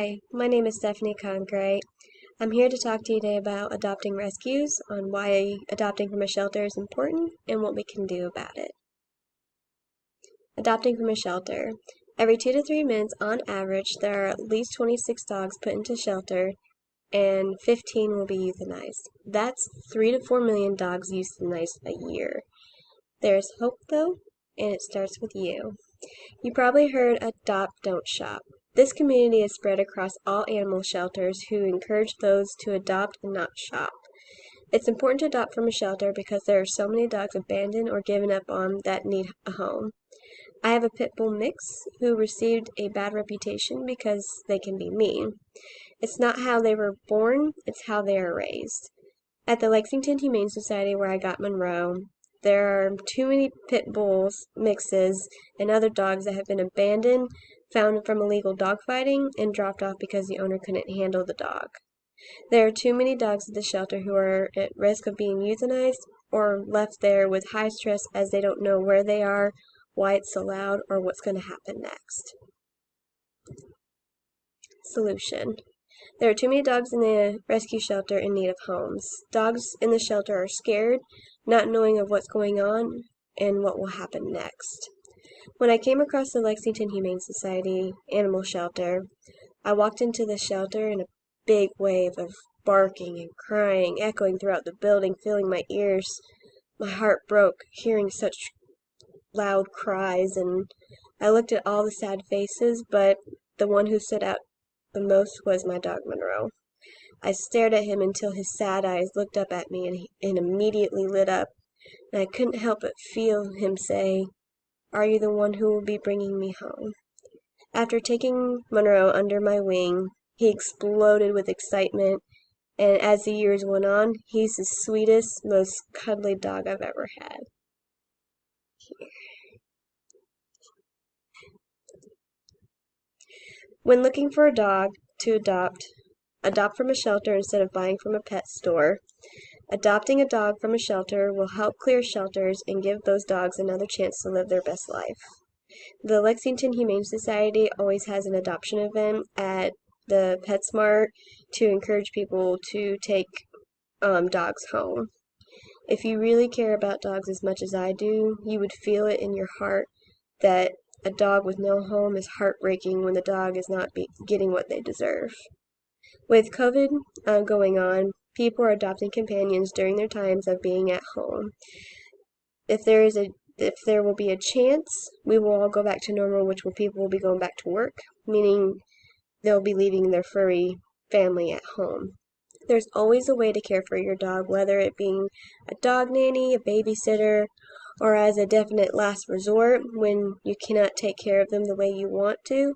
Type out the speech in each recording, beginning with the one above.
Hi, my name is Stephanie Concrete. I'm here to talk to you today about adopting rescues, on why adopting from a shelter is important, and what we can do about it. Adopting from a shelter. Every 2 to 3 minutes, on average, there are at least 26 dogs put into shelter, and 15 will be euthanized. That's 3 to 4 million dogs euthanized a year. There's hope, though, and it starts with you. You probably heard Adopt, Don't Shop. This community is spread across all animal shelters who encourage those to adopt and not shop. It's important to adopt from a shelter because there are so many dogs abandoned or given up on that need a home. I have a pit bull mix who received a bad reputation because they can be mean. It's not how they were born, it's how they are raised. At the Lexington Humane Society where I got Monroe, there are too many pit bulls, mixes, and other dogs that have been abandoned, found from illegal dogfighting, and dropped off because the owner couldn't handle the dog. There are too many dogs at the shelter who are at risk of being euthanized or left there with high stress as they don't know where they are, why it's so loud, or what's going to happen next. Solution. There are too many dogs in the rescue shelter in need of homes. Dogs in the shelter are scared, not knowing of what's going on and what will happen next. When I came across the Lexington Humane Society animal shelter, I walked into the shelter and a big wave of barking and crying echoing throughout the building, filling my ears. My heart broke hearing such loud cries, and I looked at all the sad faces, but the one who stood out the most was my dog Monroe. I stared at him until his sad eyes looked up at me and immediately lit up, and I couldn't help but feel him say, "Are you the one who will be bringing me home?" After taking Monroe under my wing, he exploded with excitement, and as the years went on, he's the sweetest, most cuddly dog I've ever had. When looking for a dog to adopt from a shelter instead of buying from a pet store. Adopting a dog from a shelter will help clear shelters and give those dogs another chance to live their best life. The Lexington Humane Society always has an adoption event at the PetSmart to encourage people to take dogs home. If you really care about dogs as much as I do, you would feel it in your heart that a dog with no home is heartbreaking when the dog is not getting what they deserve. With COVID going on, people are adopting companions during their times of being at home. If there will be a chance, we will all go back to normal, which will people will be going back to work, meaning they'll be leaving their furry family at home. There's always a way to care for your dog, whether it being a dog nanny, a babysitter, or as a definite last resort when you cannot take care of them the way you want to.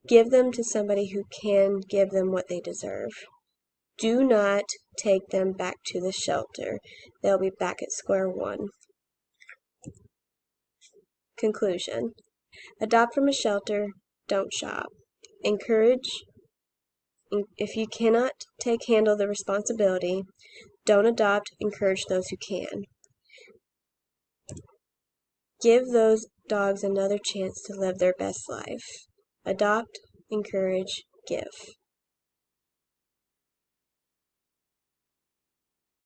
Give them to somebody who can give them what they deserve. Do not take them back to the shelter. They'll be back at square one. Conclusion. Adopt from a shelter, don't shop. Encourage. If you cannot handle the responsibility, don't adopt, encourage those who can. Give those dogs another chance to live their best life. Adopt, encourage, give.